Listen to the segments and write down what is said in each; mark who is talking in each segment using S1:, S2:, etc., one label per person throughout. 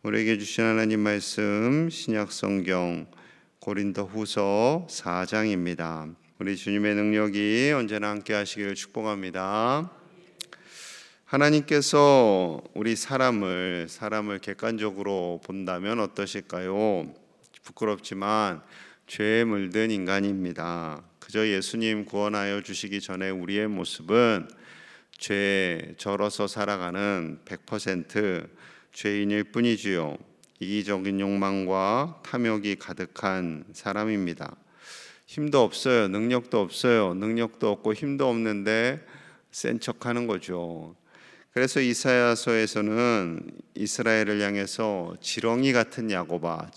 S1: 우리에게 주신 하나님 말씀 신약성경 고린도후서 4장입니다. 우리 주님의 능력이 언제나 함께 하시기를 축복합니다. 하나님께서 우리 사람을 객관적으로 본다면 어떠실까요? 부끄럽지만 죄에 물든 인간입니다. 그저 예수님 구원하여 주시기 전에 우리의 모습은 죄에 절어서 살아가는 100% 죄인일 뿐이지요. 이기적인 욕망과 탐욕이 가득한 사람입니다. 힘도 없어요. 능력도 없어요. 능력도 없고 힘도 없는데 센 척하는 거죠. 그래서 이사야서에서는 이스라엘을 향해서 지렁이 같은 야곱아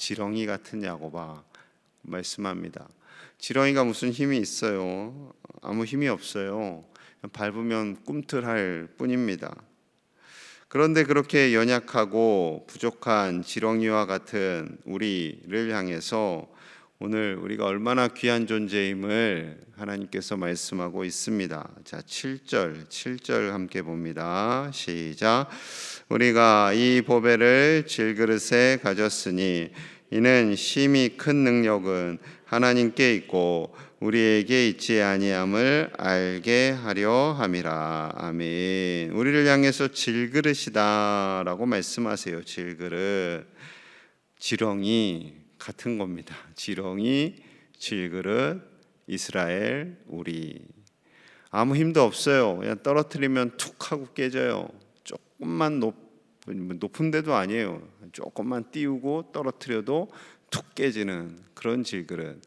S1: 말씀합니다. 지렁이가 무슨 힘이 있어요? 아무 힘이 없어요. 밟으면 꿈틀할 뿐입니다. 그런데 그렇게 연약하고 부족한 지렁이와 같은 우리를 향해서 오늘 우리가 얼마나 귀한 존재임을 하나님께서 말씀하고 있습니다. 자, 7절 함께 봅니다. 시작. 우리가 이 보배를 질그릇에 가졌으니 이는 심히 큰 능력은 하나님께 있고 우리에게 있지 아니함을 알게 하려 함이라. 아멘. 우리를 향해서 질그릇이다라고 말씀하세요. 질그릇. 지렁이 같은 겁니다. 지렁이, 질그릇, 이스라엘, 우리. 아무 힘도 없어요. 그냥 떨어뜨리면 툭 하고 깨져요. 조금만 높은 데도 아니에요. 조금만 띄우고 떨어뜨려도 툭 깨지는 그런 질그릇.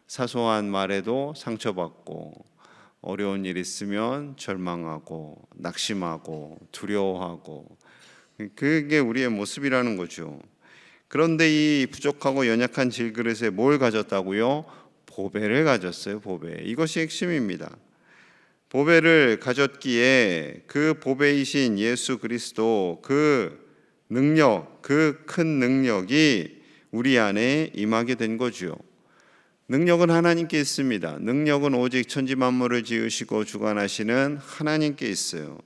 S1: 사소한 말에도 상처받고 어려운 일 있으면 절망하고 낙심하고 두려워하고 그게 우리의 모습이라는 거죠. 그런데 이 부족하고 연약한 질그릇에 뭘 가졌다고요? 보배를 가졌어요. 보배. 이것이 핵심입니다. 보배를 가졌기에 그 보배이신 예수 그리스도 그 능력, 그 큰 능력이 우리 안에 임하게 된 거죠. 능력은 하나님께 있습니다. 능력은 오직 천지 만물을 지으시고 주관하시는 하나님께 있어요.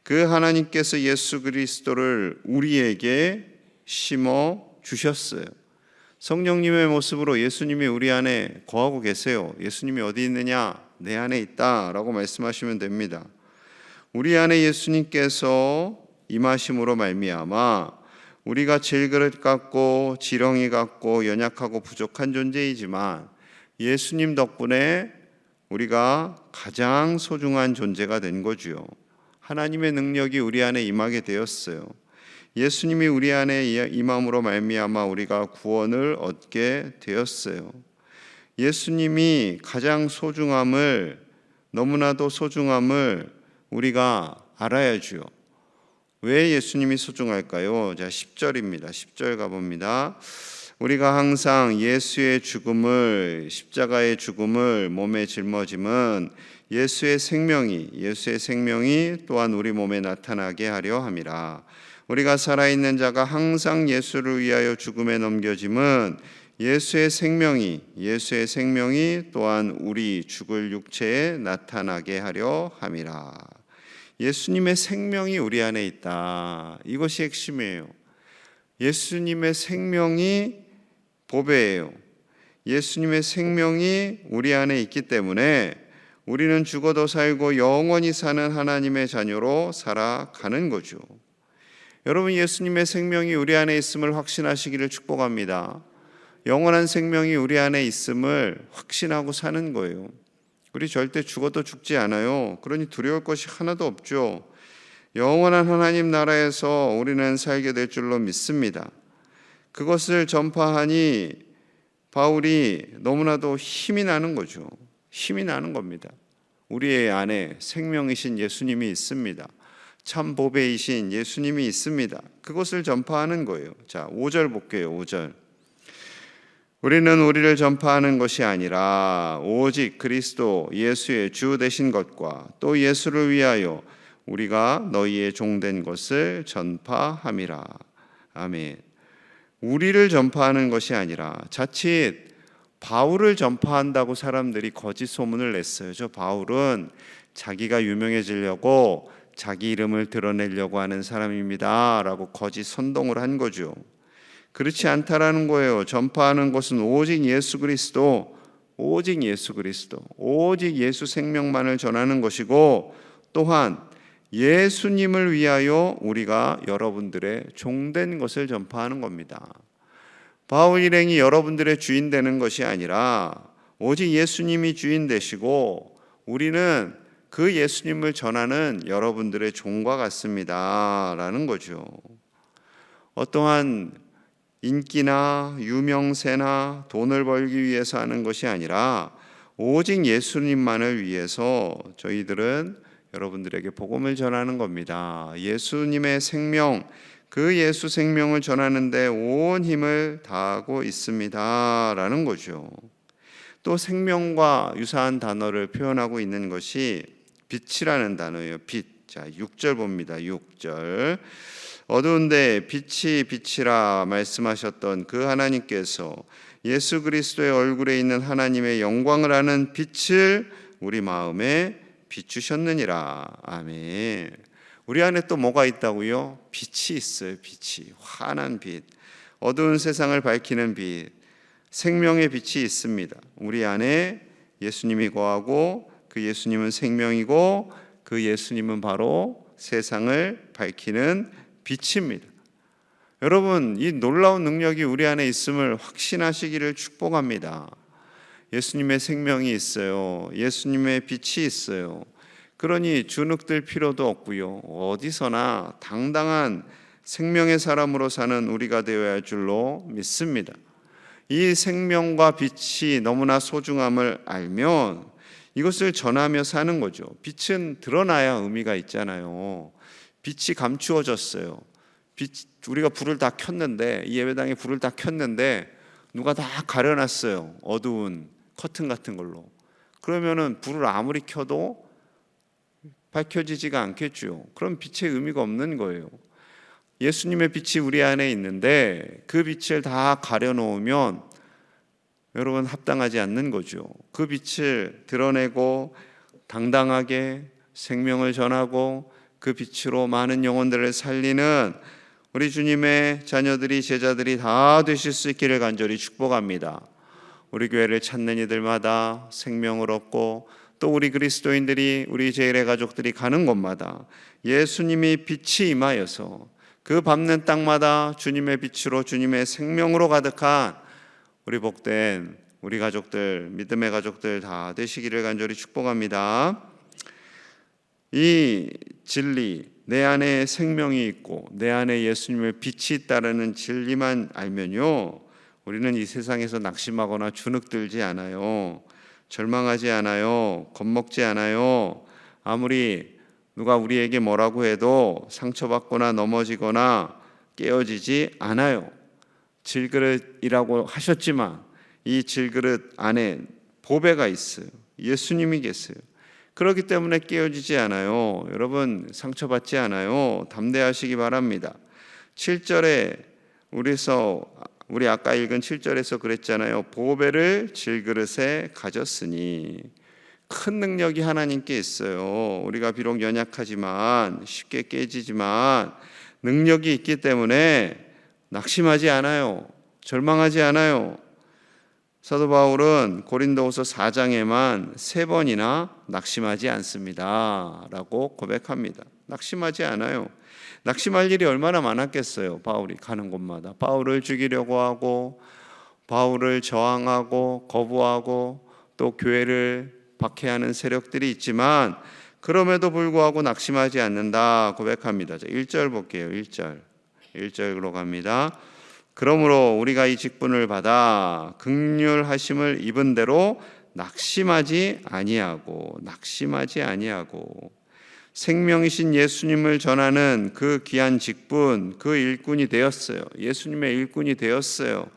S1: 그 하나님께서 예수 그리스도를 우리에게 심어 주셨어요. 성령님의 모습으로 예수님이 우리 안에 거하고 계세요. 예수님이 어디 있느냐? 내 안에 있다라고 말씀하시면 됩니다. 우리 안에 예수님께서 임하심으로 말미암아 우리가 질그릇 같고 지렁이 같고 연약하고 부족한 존재이지만 예수님 덕분에 우리가 가장 소중한 존재가 된 거지요. 하나님의 능력이 우리 안에 임하게 되었어요. 예수님이 우리 안에 임함으로 말미암아 우리가 구원을 얻게 되었어요. 예수님이 가장 너무나도 소중함을 우리가 알아야죠. 왜 예수님이 소중할까요? 자, 10절입니다. 10절 가봅니다. 우리가 항상 예수의 죽음을, 십자가의 죽음을 몸에 짊어짐은 예수의 생명이 또한 우리 몸에 나타나게 하려 함이라. 우리가 살아있는 자가 항상 예수를 위하여 죽음에 넘겨짐은 예수의 생명이 또한 우리 죽을 육체에 나타나게 하려 함이라. 예수님의 생명이 우리 안에 있다. 이것이 핵심이에요. 예수님의 생명이 보배예요. 예수님의 생명이 우리 안에 있기 때문에 우리는 죽어도 살고 영원히 사는 하나님의 자녀로 살아가는 거죠. 여러분, 예수님의 생명이 우리 안에 있음을 확신하시기를 축복합니다. 영원한 생명이 우리 안에 있음을 확신하고 사는 거예요. 우리 절대 죽어도 죽지 않아요. 그러니 두려울 것이 하나도 없죠. 영원한 하나님 나라에서 우리는 살게 될 줄로 믿습니다. 그것을 전파하니 바울이 너무나도 힘이 나는 거죠. 힘이 나는 겁니다. 우리의 안에 생명이신 예수님이 있습니다. 참 보배이신 예수님이 있습니다. 그것을 전파하는 거예요. 자, 5절 볼게요. 5절. 우리는 우리를 전파하는 것이 아니라 오직 그리스도 예수의 주 되신 것과 또 예수를 위하여 우리가 너희의 종된 것을 전파함이라. 아멘. 우리를 전파하는 것이 아니라 자칫 바울을 전파한다고 사람들이 거짓 소문을 냈어요. 저 바울은 자기가 유명해지려고 자기 이름을 드러내려고 하는 사람입니다 라고 거짓 선동을 한 거죠. 그렇지 않다라는 거예요. 전파하는 것은 오직 예수 그리스도, 오직 예수 그리스도, 오직 예수 생명만을 전하는 것이고, 또한 예수님을 위하여 우리가 여러분들의 종된 것을 전파하는 겁니다. 바울 일행이 여러분들의 주인 되는 것이 아니라 오직 예수님이 주인 되시고 우리는 그 예수님을 전하는 여러분들의 종과 같습니다 라는 거죠. 어떠한 인기나 유명세나 돈을 벌기 위해서 하는 것이 아니라 오직 예수님만을 위해서 저희들은 여러분들에게 복음을 전하는 겁니다. 예수님의 생명, 그 예수 생명을 전하는 데 온 힘을 다하고 있습니다 라는 거죠. 또 생명과 유사한 단어를 표현하고 있는 것이 빛이라는 단어예요. 빛. 자, 6절 봅니다. 6절. 어두운데 빛이 빛이라 말씀하셨던 그 하나님께서 예수 그리스도의 얼굴에 있는 하나님의 영광을 아는 빛을 우리 마음에 비추셨느니라. 아멘. 우리 안에 또 뭐가 있다고요? 빛이 있어요. 빛이. 환한 빛. 어두운 세상을 밝히는 빛. 생명의 빛이 있습니다. 우리 안에 예수님이 거하고 그 예수님은 생명이고 그 예수님은 바로 세상을 밝히는 빛입니다. 여러분, 이 놀라운 능력이 우리 안에 있음을 확신하시기를 축복합니다. 예수님의 생명이 있어요. 예수님의 빛이 있어요. 그러니 주눅들 필요도 없고요. 어디서나 당당한 생명의 사람으로 사는 우리가 되어야 할 줄로 믿습니다. 이 생명과 빛이 너무나 소중함을 알면 이것을 전하며 사는 거죠. 빛은 드러나야 의미가 있잖아요. 빛이 감추어졌어요. 우리가 불을 다 켰는데, 이 예배당에 불을 다 켰는데 누가 다 가려놨어요. 어두운 커튼 같은 걸로. 그러면은 불을 아무리 켜도 밝혀지지가 않겠죠. 그럼 빛의 의미가 없는 거예요. 예수님의 빛이 우리 안에 있는데 그 빛을 다 가려놓으면 여러분 합당하지 않는 거죠. 그 빛을 드러내고 당당하게 생명을 전하고 그 빛으로 많은 영혼들을 살리는 우리 주님의 자녀들이, 제자들이 다 되실 수 있기를 간절히 축복합니다. 우리 교회를 찾는 이들마다 생명을 얻고 또 우리 그리스도인들이, 우리 제1의 가족들이 가는 곳마다 예수님이 빛이 임하여서 그 밟는 땅마다 주님의 빛으로, 주님의 생명으로 가득한 우리 복된 우리 가족들, 믿음의 가족들 다 되시기를 간절히 축복합니다. 이 진리, 내 안에 생명이 있고 내 안에 예수님의 빛이 있다는 진리만 알면요, 우리는 이 세상에서 낙심하거나 주눅들지 않아요. 절망하지 않아요. 겁먹지 않아요. 아무리 누가 우리에게 뭐라고 해도 상처받거나 넘어지거나 깨어지지 않아요. 질그릇이라고 하셨지만 이 질그릇 안에 보배가 있어요. 예수님이 계세요. 그렇기 때문에 깨어지지 않아요. 여러분, 상처받지 않아요. 담대하시기 바랍니다. 7절에 우리 아까 읽은 7절에서 그랬잖아요. 보배를 질그릇에 가졌으니. 큰 능력이 하나님께 있어요. 우리가 비록 연약하지만, 쉽게 깨지지만 능력이 있기 때문에 낙심하지 않아요. 절망하지 않아요. 사도 바울은 고린도후서 4장에만 3번이나 낙심하지 않습니다 라고 고백합니다. 낙심하지 않아요. 낙심할 일이 얼마나 많았겠어요. 바울이 가는 곳마다 바울을 죽이려고 하고, 바울을 저항하고 거부하고, 또 교회를 박해하는 세력들이 있지만 그럼에도 불구하고 낙심하지 않는다 고백합니다. 1절 볼게요. 1절로 갑니다. 그러므로 우리가 이 직분을 받아 긍휼하심을 입은 대로 낙심하지 아니하고 생명이신 예수님을 전하는 그 귀한 직분, 그 일꾼이 되었어요. 예수님의 일꾼이 되었어요.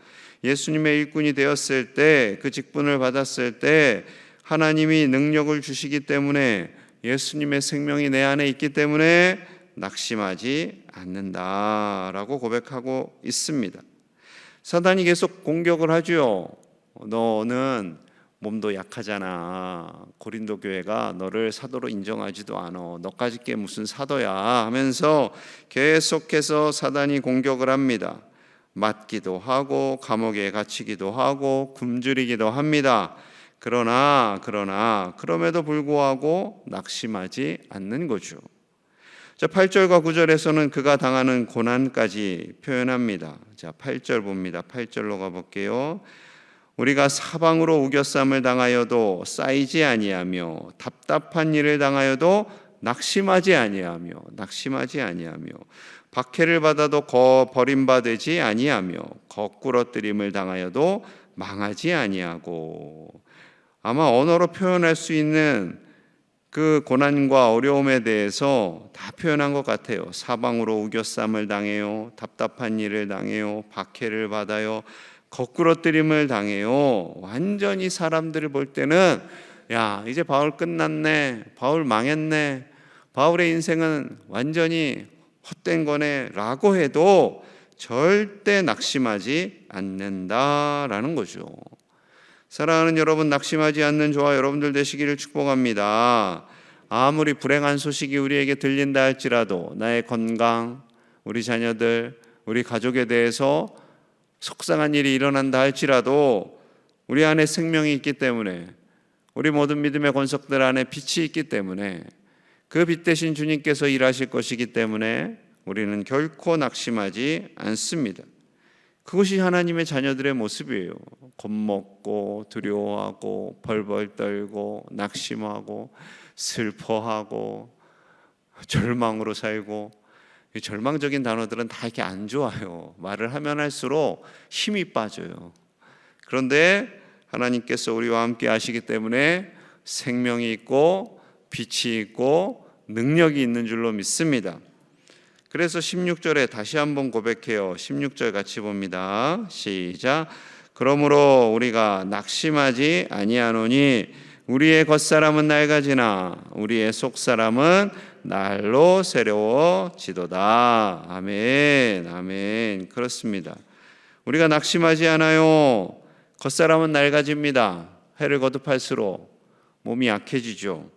S1: 예수님의 일꾼이 되었을 때, 그 직분을 받았을 때 하나님이 능력을 주시기 때문에, 예수님의 생명이 내 안에 있기 때문에 낙심하지 않는다라고 고백하고 있습니다. 사단이 계속 공격을 하죠. 너는 몸도 약하잖아. 고린도 교회가 너를 사도로 인정하지도 않아. 너까지 게 무슨 사도야 하면서 계속해서 사단이 공격을 합니다. 맞기도 하고 감옥에 갇히기도 하고 굶주리기도 합니다. 그럼에도 불구하고 낙심하지 않는 거죠. 자, 8절과 9절에서는 그가 당하는 고난까지 표현합니다. 자, 8절 봅니다. 8절로 가볼게요. 우리가 사방으로 우겨쌈을 당하여도 쌓이지 아니하며 답답한 일을 당하여도 낙심하지 아니하며 박해를 받아도 버림받지 아니하며 거꾸러뜨림을 당하여도 망하지 아니하고. 아마 언어로 표현할 수 있는 그 고난과 어려움에 대해서 다 표현한 것 같아요. 사방으로 우겨쌈을 당해요, 답답한 일을 당해요, 박해를 받아요, 거꾸러뜨림을 당해요. 완전히 사람들을 볼 때는 야, 이제 바울 끝났네, 바울 망했네, 바울의 인생은 완전히 헛된 거네 라고 해도 절대 낙심하지 않는다라는 거죠. 사랑하는 여러분, 낙심하지 않는 저와 여러분들 되시기를 축복합니다. 아무리 불행한 소식이 우리에게 들린다 할지라도 나의 건강, 우리 자녀들, 우리 가족에 대해서 속상한 일이 일어난다 할지라도 우리 안에 생명이 있기 때문에, 우리 모든 믿음의 권속들 안에 빛이 있기 때문에, 그 빛 대신 주님께서 일하실 것이기 때문에 우리는 결코 낙심하지 않습니다. 그것이 하나님의 자녀들의 모습이에요. 겁먹고 두려워하고 벌벌 떨고 낙심하고 슬퍼하고 절망으로 살고. 이 절망적인 단어들은 다 이렇게 안 좋아요. 말을 하면 할수록 힘이 빠져요. 그런데 하나님께서 우리와 함께 하시기 때문에 생명이 있고 빛이 있고 능력이 있는 줄로 믿습니다. 그래서 16절에 다시 한번 고백해요. 16절 같이 봅니다. 시작. 그러므로 우리가 낙심하지 아니하노니 우리의 겉사람은 낡아지나 우리의 속사람은 날로 새로워지도다. 아멘, 아멘. 그렇습니다. 우리가 낙심하지 않아요. 겉사람은 낡아집니다. 해를 거듭할수록 몸이 약해지죠.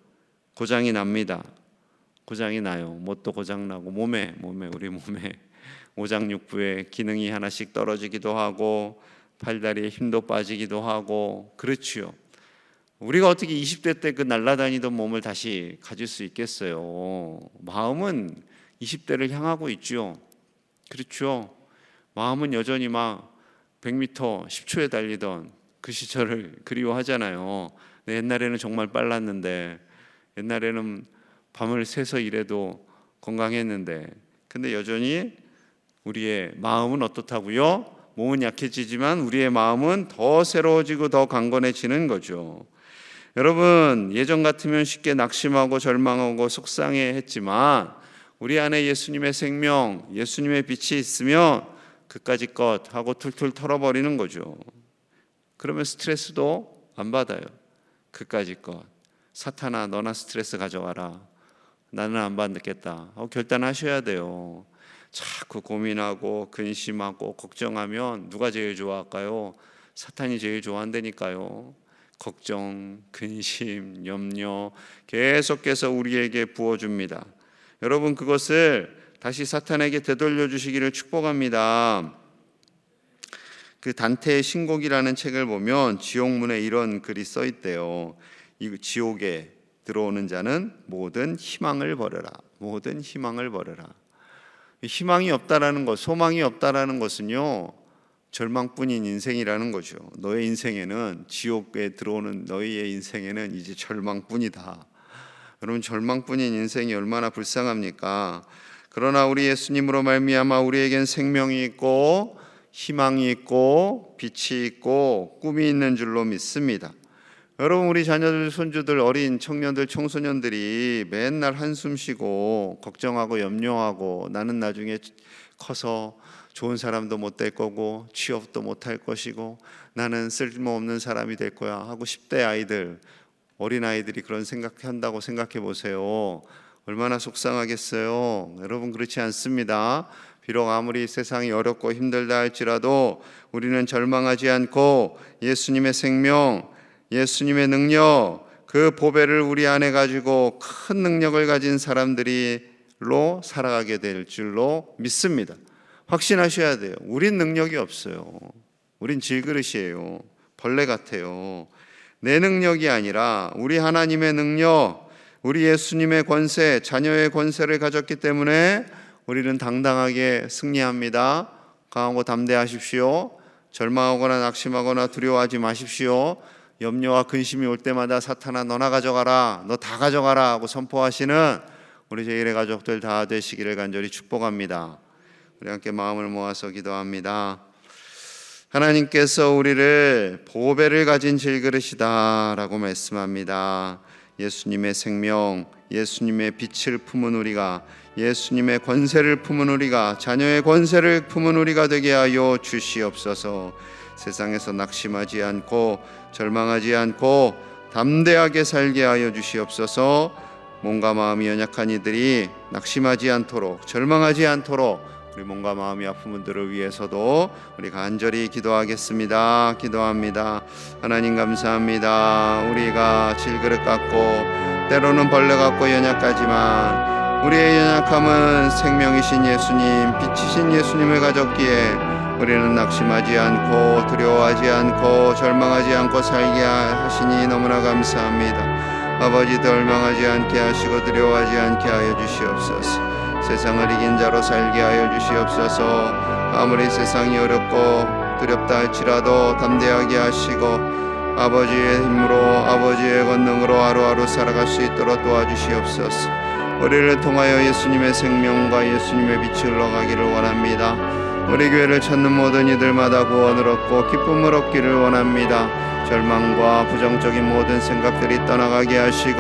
S1: 고장이 납니다. 고장이 나요. 뭣도 고장나고 우리 몸에 오장육부의 기능이 하나씩 떨어지기도 하고 팔다리에 힘도 빠지기도 하고 그렇지요. 우리가 어떻게 20대 때 그 날아다니던 몸을 다시 가질 수 있겠어요? 마음은 20대를 향하고 있죠. 그렇죠. 마음은 여전히 막 100m 10초에 달리던 그 시절을 그리워하잖아요. 옛날에는 정말 빨랐는데, 옛날에는 밤을 새서 일해도 건강했는데, 근데 여전히 우리의 마음은 어떻다고요? 몸은 약해지지만 우리의 마음은 더 새로워지고 더 강건해지는 거죠. 여러분, 예전 같으면 쉽게 낙심하고 절망하고 속상해했지만 우리 안에 예수님의 생명, 예수님의 빛이 있으면 그까지 것 하고 툴툴 털어버리는 거죠. 그러면 스트레스도 안 받아요. 그까지 것. 사탄아, 너나 스트레스 가져와라. 나는 안 받겠다 하고 결단하셔야 돼요. 자꾸 고민하고 근심하고 걱정하면 누가 제일 좋아할까요? 사탄이 제일 좋아한다니까요. 걱정, 근심, 염려 계속해서 우리에게 부어줍니다. 여러분, 그것을 다시 사탄에게 되돌려 주시기를 축복합니다. 그 단테의 신곡이라는 책을 보면 지옥문에 이런 글이 써 있대요. 이 지옥에 들어오는 자는 모든 희망을 버려라. 모든 희망을 버려라. 희망이 없다라는 것, 소망이 없다라는 것은요, 절망뿐인 인생이라는 거죠. 너의 인생에는, 지옥에 들어오는 너희의 인생에는 이제 절망뿐이다. 여러분, 절망뿐인 인생이 얼마나 불쌍합니까? 그러나 우리 예수님으로 말미암아 우리에겐 생명이 있고 희망이 있고 빛이 있고 꿈이 있는 줄로 믿습니다. 여러분, 우리 자녀들, 손주들, 어린 청년들, 청소년들이 맨날 한숨 쉬고 걱정하고 염려하고 나는 나중에 커서 좋은 사람도 못 될 거고 취업도 못 할 것이고 나는 쓸모없는 사람이 될 거야 하고 10대 아이들, 어린 아이들이 그런 생각한다고 생각해 보세요. 얼마나 속상하겠어요. 여러분, 그렇지 않습니다. 비록 아무리 세상이 어렵고 힘들다 할지라도 우리는 절망하지 않고 예수님의 생명, 예수님의 능력, 그 보배를 우리 안에 가지고 큰 능력을 가진 사람들로 살아가게 될 줄로 믿습니다. 확신하셔야 돼요. 우린 능력이 없어요. 우린 질그릇이에요. 벌레 같아요. 내 능력이 아니라 우리 하나님의 능력, 우리 예수님의 권세, 자녀의 권세를 가졌기 때문에 우리는 당당하게 승리합니다. 강하고 담대하십시오. 절망하거나 낙심하거나 두려워하지 마십시오. 염려와 근심이 올 때마다 사탄아 너나 가져가라, 너 다 가져가라 하고 선포하시는 우리 제1의 가족들 다 되시기를 간절히 축복합니다. 우리 함께 마음을 모아서 기도합니다. 하나님께서 우리를 보배를 가진 질그릇이다 라고 말씀합니다. 예수님의 생명, 예수님의 빛을 품은 우리가, 예수님의 권세를 품은 우리가, 자녀의 권세를 품은 우리가 되게 하여 주시옵소서. 세상에서 낙심하지 않고 절망하지 않고 담대하게 살게 하여 주시옵소서. 몸과 마음이 연약한 이들이 낙심하지 않도록, 절망하지 않도록 우리 몸과 마음이 아픈 분들을 위해서도 우리 간절히 기도하겠습니다. 기도합니다. 하나님 감사합니다. 우리가 질그릇 같고 때로는 벌레 같고 연약하지만 우리의 연약함은 생명이신 예수님, 빛이신 예수님을 가졌기에 우리는 낙심하지 않고 두려워하지 않고 절망하지 않고 살게 하시니 너무나 감사합니다. 아버지, 멸망하지 않게 하시고 두려워하지 않게 하여 주시옵소서. 세상을 이긴 자로 살게 하여 주시옵소서. 아무리 세상이 어렵고 두렵다 할지라도 담대하게 하시고 아버지의 힘으로, 아버지의 권능으로 하루하루 살아갈 수 있도록 도와주시옵소서. 우리를 통하여 예수님의 생명과 예수님의 빛이 흘러가기를 원합니다. 우리 교회를 찾는 모든 이들마다 구원을 얻고 기쁨을 얻기를 원합니다. 절망과 부정적인 모든 생각들이 떠나가게 하시고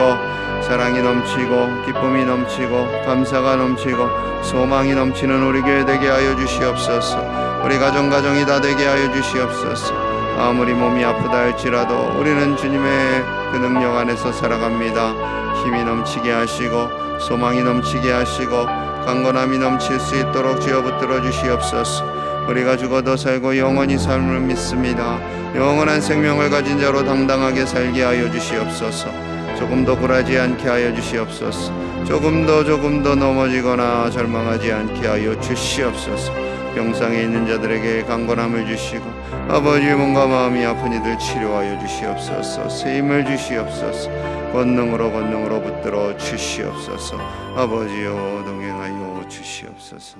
S1: 사랑이 넘치고 기쁨이 넘치고 감사가 넘치고 소망이 넘치는 우리 교회 되게 하여 주시옵소서. 우리 가정이 다 되게 하여 주시옵소서. 아무리 몸이 아프다 할지라도 우리는 주님의 그 능력 안에서 살아갑니다. 힘이 넘치게 하시고 소망이 넘치게 하시고 강건함이 넘칠 수 있도록 주여 붙들어 주시옵소서. 우리가 죽어도 살고 영원히 삶을 믿습니다. 영원한 생명을 가진 자로 당당하게 살게 하여 주시옵소서. 조금도 굴하지 않게 하여 주시옵소서. 조금도 넘어지거나 절망하지 않게 하여 주시옵소서. 병상에 있는 자들에게 강건함을 주시고 아버지의 몸과 마음이 아픈 이들 치료하여 주시옵소서. 새 힘을 주시옵소서. 권능으로 붙들어 주시옵소서. 아버지여 동행하여 주시옵소서.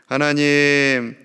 S1: 하나님,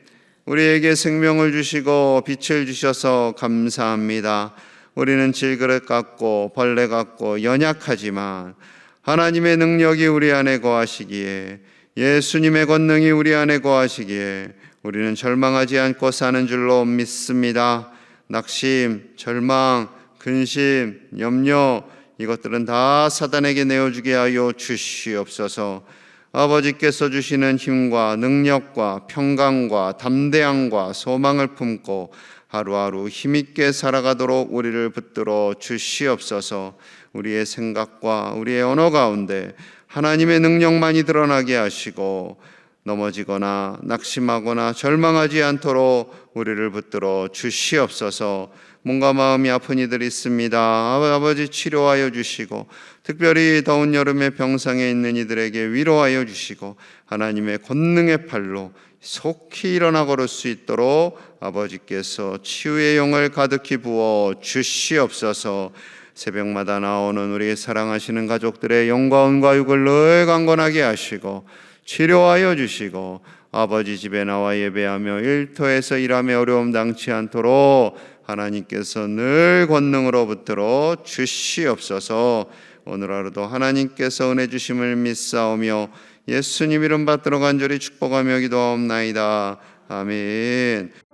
S1: 우리에게 생명을 주시고 빛을 주셔서 감사합니다. 우리는 질그릇 같고 벌레 같고 연약하지만 하나님의 능력이 우리 안에 거하시기에, 예수님의 권능이 우리 안에 거하시기에 우리는 절망하지 않고 사는 줄로 믿습니다. 낙심, 절망, 근심, 염려, 이것들은 다 사단에게 내어주게 하여 주시옵소서. 아버지께서 주시는 힘과 능력과 평강과 담대함과 소망을 품고 하루하루 힘있게 살아가도록 우리를 붙들어 주시옵소서. 우리의 생각과 우리의 언어 가운데 하나님의 능력만이 드러나게 하시고 넘어지거나 낙심하거나 절망하지 않도록 우리를 붙들어 주시옵소서. 몸과 마음이 아픈 이들이 있습니다. 아버지 치료하여 주시고 특별히 더운 여름에 병상에 있는 이들에게 위로하여 주시고 하나님의 권능의 팔로 속히 일어나 걸을 수 있도록 아버지께서 치유의 영을 가득히 부어 주시옵소서. 새벽마다 나오는 우리 사랑하시는 가족들의 영과 은과 육을 늘 강건하게 하시고 치료하여 주시고 아버지 집에 나와 예배하며 일터에서 일함에 어려움 당치 않도록 하나님께서 늘 권능으로 붙들어 주시옵소서. 오늘 하루도 하나님께서 은혜 주심을 믿사오며 예수님 이름 받들어 간절히 축복하며 기도하옵나이다. 아멘.